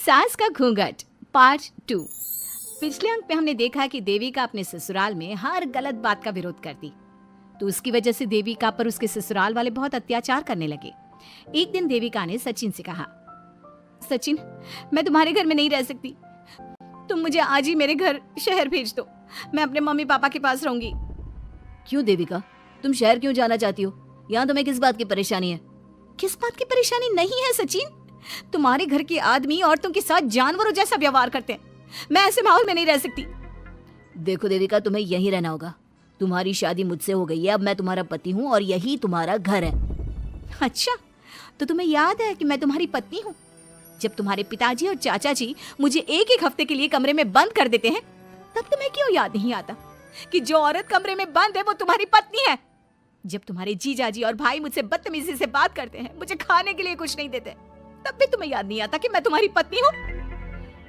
सास का घूंघट पार्ट 2। पिछले अंक में हमने देखा कि देविका अपने ससुराल में हर गलत बात का विरोध करती, तो उसकी वजह से देविका पर उसके ससुराल वाले बहुत अत्याचार करने लगे। एक दिन देविका ने सचिन से कहा, सचिन, मैं तुम्हारे घर में नहीं रह सकती, तुम मुझे आज ही मेरे घर शहर भेज दो, मैं अपने मम्मी पापा के पास रहूंगी। क्यों देविका, तुम शहर क्यों जाना चाहती हो? यहाँ तुम्हें किस बात की परेशानी है? किस बात की परेशानी नहीं है सचिन, तुम्हारे घर के आदमी औरतों के साथ जानवरों जैसा व्यवहार करते हैं, मैं ऐसे माहौल में नहीं रह सकती। देखो देविका, तुम्हें यहीं रहना होगा। तुम्हारी शादी मुझसे हो गई है, अब मैं तुम्हारा पति हूँ और यही तुम्हारा घर है। अच्छा, तो तुम्हें याद है कि मैं तुम्हारी पत्नी हूँ? जब तुम्हारे पिताजी और चाचा जी मुझे एक एक हफ्ते के लिए कमरे में बंद कर देते हैं, तब तुम्हें क्यों याद नहीं आता कि जो औरत कमरे में बंद है वो तुम्हारी पत्नी है? जब तुम्हारे जीजाजी और भाई मुझसे बदतमीजी से बात करते हैं, मुझे खाने के लिए कुछ नहीं देते, तब भी तुम्हें याद नहीं आता कि मैं तुम्हारी पत्नी हूँ?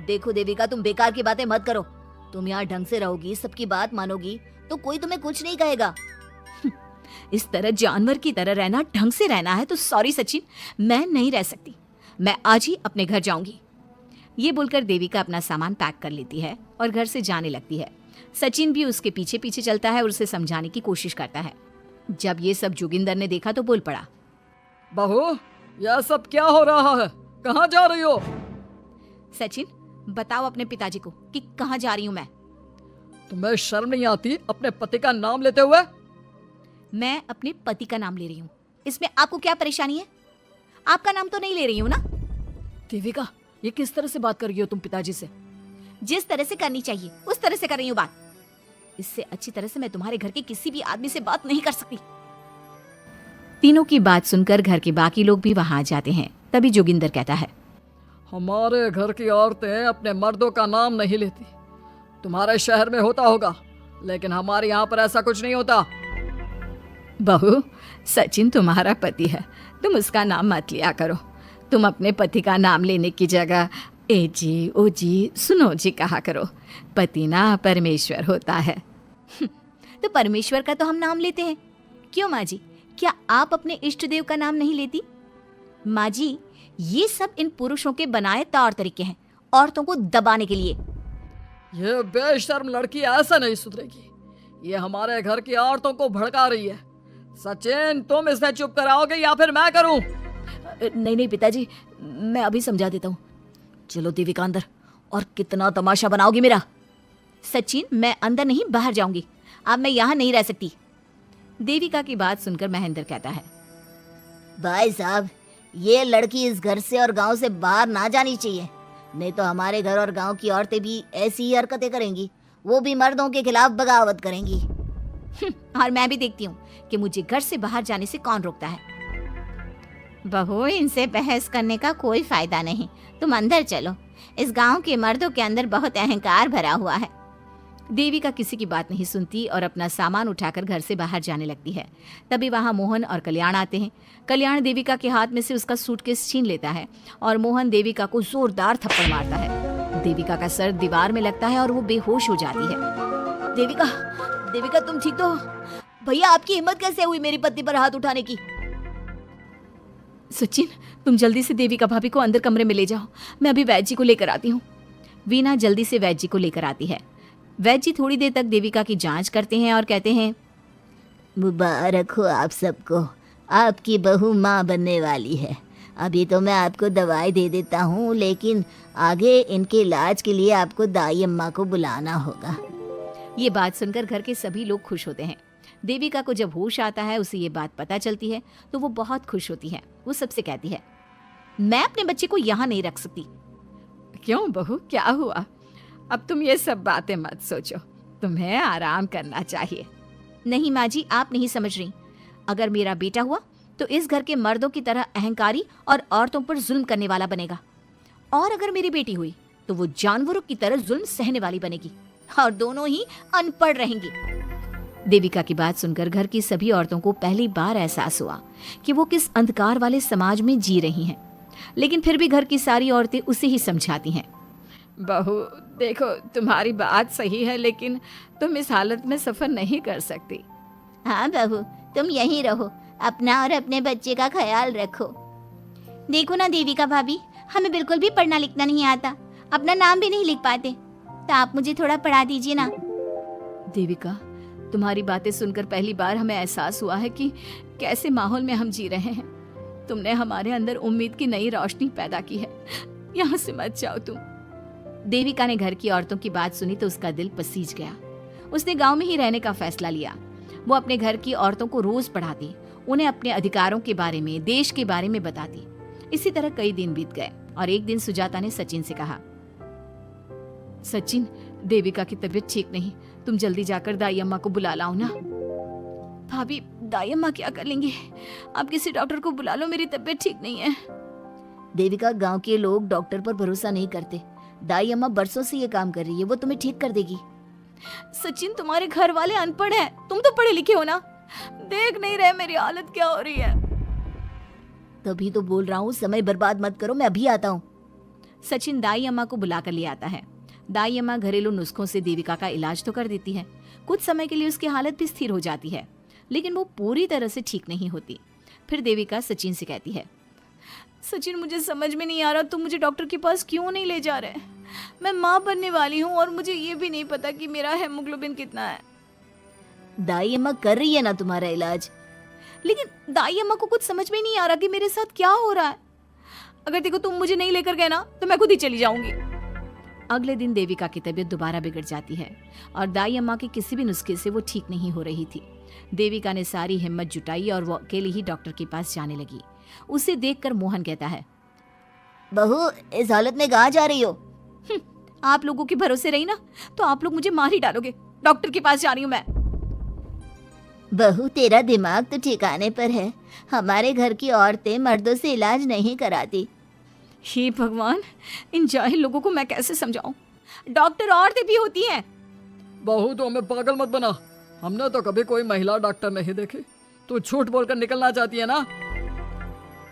देखो देविका, तुम बेकार की बातें मत करो। तुम यहाँ ढंग से रहोगी, सबकी बात मानोगी, तो कोई तुम्हें कुछ नहीं कहेगा। इस तरह जानवर की तरह रहना, ढंग से रहना है तो सॉरी सचिन, मैं नहीं रह सकती, मैं आज ही अपने घर जाऊंगी। ये बोलकर देविका अपना सामान पैक कर लेती है और घर से जाने लगती है। सचिन भी उसके पीछे पीछे चलता है और उसे समझाने की कोशिश करता है। जब ये सब जोगिंदर ने देखा तो बोल पड़ा, बहू, यह सब क्या हो रहा है? कहाँ जा रही हो? सचिन, बताओ अपने पिताजी को कि कहाँ जा रही हूँ मैं। तुम्हें शर्म नहीं आती अपने पति का नाम लेते हुए? मैं अपने पति का नाम ले रही हूँ, इसमें आपको क्या परेशानी है? आपका नाम तो नहीं ले रही हूँ ना? देविका, ये किस तरह से बात कर रही हो तुम पिताजी से? जिस तरह से करनी चाहिए उस तरह से कर रही हूँ बात। इससे अच्छी तरह से मैं तुम्हारे घर के किसी भी आदमी से बात नहीं कर सकती। तीनों की बात सुनकर घर के बाकी लोग भी वहां आ जाते हैं। तभी जोगिंदर कहता है, हमारे घर की औरतें अपने मर्दों का नाम नहीं लेती। तुम्हारे शहर में होता होगा, लेकिन हमारे यहाँ पर ऐसा कुछ नहीं होता। बहू, सचिन तुम्हारा पति है, तुम उसका नाम मत लिया करो। तुम अपने पति का नाम लेने की जगह ए जी, ओ जी, सुनो जी कहा करो। पति ना परमेश्वर होता है। तो परमेश्वर का तो हम नाम लेते हैं। क्यों माँ जी, क्या आप अपने इष्ट देव का नाम नहीं लेती? माँ जी, ये सब इन पुरुषों के बनाए तौर तरीके हैं, औरतों को दबाने के लिए। ये बेशर्म लड़की ऐसा नहीं सुधरेगी। ये हमारे घर की औरतों को भड़का रही है। सचिन, तुम इसे चुप कराओगे या फिर मैं करूं? नहीं नहीं पिताजी, मैं अभी समझा देता हूँ। चलो देविका अंदर, और कितना तमाशा बनाओगी मेरा? सचिन, मैं अंदर नहीं बाहर जाऊंगी, अब मैं यहाँ नहीं रह सकती। देविका की बात सुनकर महेंद्र कहता है, भाई साहब, ये लड़की इस घर से और गांव से बाहर ना जानी चाहिए, नहीं तो हमारे घर और गांव की औरतें भी ऐसी ही हरकतें करेंगी, वो भी मर्दों के खिलाफ बगावत करेंगी। और मैं भी देखती हूँ कि मुझे घर से बाहर जाने से कौन रोकता है। बहू, इनसे बहस करने का कोई फायदा नहीं, तुम अंदर चलो। इस गांव के मर्दों के अंदर बहुत अहंकार भरा हुआ है। देविका किसी की बात नहीं सुनती और अपना सामान उठाकर घर से बाहर जाने लगती है। तभी वहां मोहन और कल्याण आते हैं। कल्याण देविका के हाथ में से उसका सूटकेस छीन लेता है और मोहन देविका को जोरदार थप्पड़ मारता है। देविका का सर दीवार में लगता है और वो बेहोश हो जाती है। देविका, देविका तुम ठीक तो? भैया, आपकी हिम्मत कैसे हुई मेरी पत्नी पर हाथ उठाने की? सचिन, तुम जल्दी से देविका भाभी को अंदर कमरे में ले जाओ, मैं अभी वैद्य जी को लेकर आती हूँ। वीना जल्दी से वैद्य जी को लेकर आती है। वैद्य जी थोड़ी देर तक देविका की जांच करते हैं और कहते हैं, मुबारक हो आप सबको, आपकी बहू माँ बनने वाली है। अभी तो मैं आपको दवाई दे देता हूँ, लेकिन आगे इनके इलाज के लिए आपको दाई अम्मा को बुलाना होगा। ये बात सुनकर घर के सभी लोग खुश होते हैं। देविका को जब होश आता है, उसे ये बात पता चलती है तो वो बहुत खुश होती है। वो सबसे कहती है, मैं अपने बच्चे को यहाँ नहीं रख सकती। क्यों बहू, क्या हुआ? अब तुम ये सब बातें मत सोचो, तुम्हें आराम करना चाहिए। नहीं माँ जी, आप नहीं समझ रही। अगर मेरा बेटा हुआ तो इस घर के मर्दों की तरह अहंकारी और औरतों पर जुल्म करने वाला बनेगा, और अगर मेरी बेटी हुई तो वो जानवरों की तरह जुल्म सहने वाली बनेगी, और दोनों ही अनपढ़ रहेंगी। देविका की बात सुनकर घर की सभी औरतों को पहली बार एहसास हुआ कि वो किस अंधकार वाले समाज में जी रही हैं। लेकिन फिर भी घर की सारी औरतें उसे ही समझाती हैं। बहू देखो, तुम्हारी बात सही है, लेकिन तुम इस हालत में सफर नहीं कर सकती। हाँ बहू, तुम यहीं रहो, अपना और अपने बच्चे का ख्याल रखो। देखो ना देविका भाभी, हमें बिल्कुल भी पढ़ना लिखना नहीं आता, अपना नाम भी नहीं लिख पाते, तो आप मुझे थोड़ा पढ़ा दीजिए ना। देविका, तुम्हारी बातें सुनकर पहली बार हमें एहसास हुआ है कि कैसे माहौल में हम जी रहे हैं। तुमने हमारे अंदर उम्मीद की नई रोशनी पैदा की है। यहाँ से मत जाओ तुम। देविका ने घर की औरतों की बात सुनी तो उसका दिल पसीज गया। उसने गांव में ही रहने का फैसला लिया। वो अपने घर की औरतों को रोज पढ़ाती, उन्हें अपने अधिकारों के बारे में, देश के बारे में बताती। इसी तरह कई दिन बीत गए और एक दिन सुजाता ने सचिन से कहा, सचिन, देविका की तबीयत ठीक नहीं, तुम जल्दी जाकर दाई अम्मा को बुला लाओ ना। भाभी, दाई अम्मा क्या कर लेंगे? आप किसी डॉक्टर को बुला लो, मेरी तबीयत ठीक नहीं है। देविका, गांव के लोग डॉक्टर पर भरोसा नहीं करते। दाई अम्मा बरसों से ये काम कर रही है, वो तुम्हें ठीक कर देगी। सचिन, तुम्हारे घर वाले अनपढ़ हैं, तुम तो पढ़े लिखे हो ना, देख नहीं रहे मेरी हालत क्या हो रही है। तभी तो बोल रहा हूँ, समय बर्बाद मत करो, मैं अभी आता हूँ। सचिन दाई अम्मा को बुलाकर ले आता है। दाई अम्मा घरेलू नुस्खों से देविका का इलाज तो कर देती है। कुछ समय के लिए उसकी हालत भी स्थिर हो जाती है, लेकिन वो पूरी तरह से ठीक नहीं होती। फिर देविका सचिन से कहती है, सचिन, मुझे समझ में नहीं आ रहा तुम मुझे डॉक्टर के पास क्यों नहीं ले जा रहे। मैं माँ बनने वाली हूँ और मुझे ये भी नहीं पता कि मेरा हेमोग्लोबिन कितना है। दाई अम्मा कर रही है ना तुम्हारा इलाज। लेकिन दाई अम्मा को कुछ समझ में नहीं आ रहा कि मेरे साथ क्या हो रहा है। अगर देखो तुम मुझे नहीं लेकर गए ना तो मैं खुद ही चली जाऊंगी। अगले दिन देविका की तबीयत दोबारा बिगड़ जाती है और दाई अम्मा के किसी भी नुस्खे से वो ठीक नहीं हो रही थी। देविका ने सारी हिम्मत जुटाई और वो अकेले ही डॉक्टर के पास जाने लगी। उसे देखकर मोहन कहता है, बहू, इस हालत में कहाँ जा रही हो? आप लोगों के भरोसे रही ना तो आप लोग मुझे मार ही डालोगे। डॉक्टर के पास जा रही हूँ मैं। बहू, तेरा दिमाग तो ठिकाने पर है। हमारे घर की औरतें मर्दों से इलाज नहीं कराती। हे भगवान, इन जाहिल लोगों को मैं कैसे समझाऊं? डॉक्टर औरतें भी होती हैं। बहू, तो हमें पागल मत बना, हमने तो कभी कोई महिला डॉक्टर नहीं देखी। तू झूठ बोलकर निकलना चाहती है ना?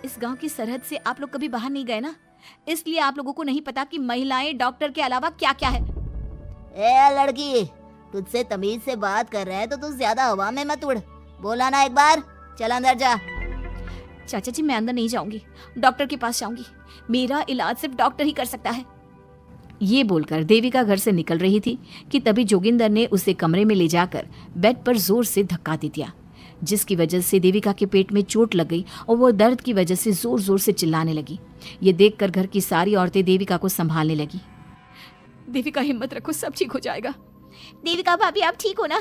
इस गांव की सरहद से आप लोग कभी बाहर नहीं गए ना, इसलिए आप लोगों को नहीं पता कि महिलाएं डॉक्टर के अलावा क्या क्या है। ए लड़की, तुझसे तमीज से बात कर रहे हैं तो तू ज्यादा हवा में मत उड़। बोला ना एक बार, चल अंदर जा। चाचा जी, मैं अंदर नहीं जाऊंगी, डॉक्टर के पास जाऊंगी। मेरा इलाज सिर्फ डॉक्टर ही कर सकता है। ये बोलकर देविका घर से निकल रही थी कि तभी जोगिंदर ने उसे कमरे में ले जाकर बेड पर जोर से धक्का दे दिया, जिसकी वजह से देविका के पेट में चोट लग गई और वो दर्द की वजह से जोर जोर से चिल्लाने लगी। ये देखकर घर की सारी औरतें देविका को संभालने लगी। देविका, हिम्मत रखो, सब ठीक हो जाएगा। देविका भाभी, आप ठीक हो ना?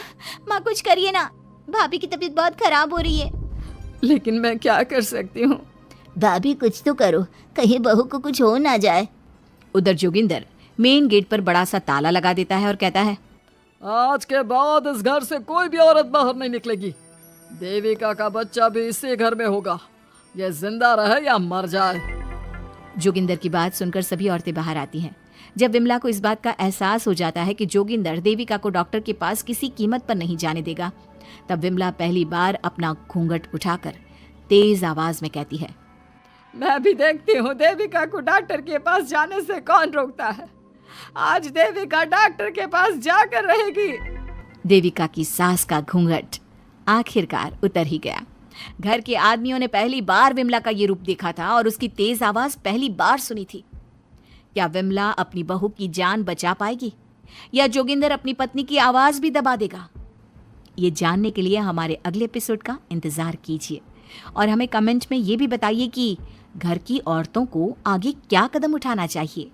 माँ, कुछ करिए ना, भाभी की तबीयत बहुत खराब हो रही है। लेकिन मैं क्या कर सकती हूँ? भाभी, कुछ तो करो, कहीं बहू को कुछ हो ना जाए। उधर जोगिंदर मेन गेट पर बड़ा सा ताला लगा देता है और कहता है, आज के बाद इस घर से कोई भी औरत बाहर नहीं निकलेगी। देविका का बच्चा भी इसी घर में होगा, ये जिंदा रहे या मर जाए। जोगिंदर की बात सुनकर सभी औरतें बाहर आती हैं। जब विमला को इस बात का एहसास हो जाता है कि जोगिंदर देविका को डॉक्टर के पास किसी कीमत पर नहीं जाने देगा, तब विमला पहली बार अपना घूंघट उठाकर तेज आवाज में कहती है, मैं भी देखती हूँ देविका को डॉक्टर के पास जाने से कौन रोकता है। आज देविका डॉक्टर के पास जाकर रहेगी। देविका की सास का घूंघट आखिरकार उतर ही गया। घर के आदमियों ने पहली बार विमला का ये रूप देखा था और उसकी तेज आवाज पहली बार सुनी थी। क्या विमला अपनी बहू की जान बचा पाएगी या जोगिंदर अपनी पत्नी की आवाज भी दबा देगा? ये जानने के लिए हमारे अगले एपिसोड का इंतजार कीजिए और हमें कमेंट में ये भी बताइए कि घर की औरतों को आगे क्या कदम उठाना चाहिए।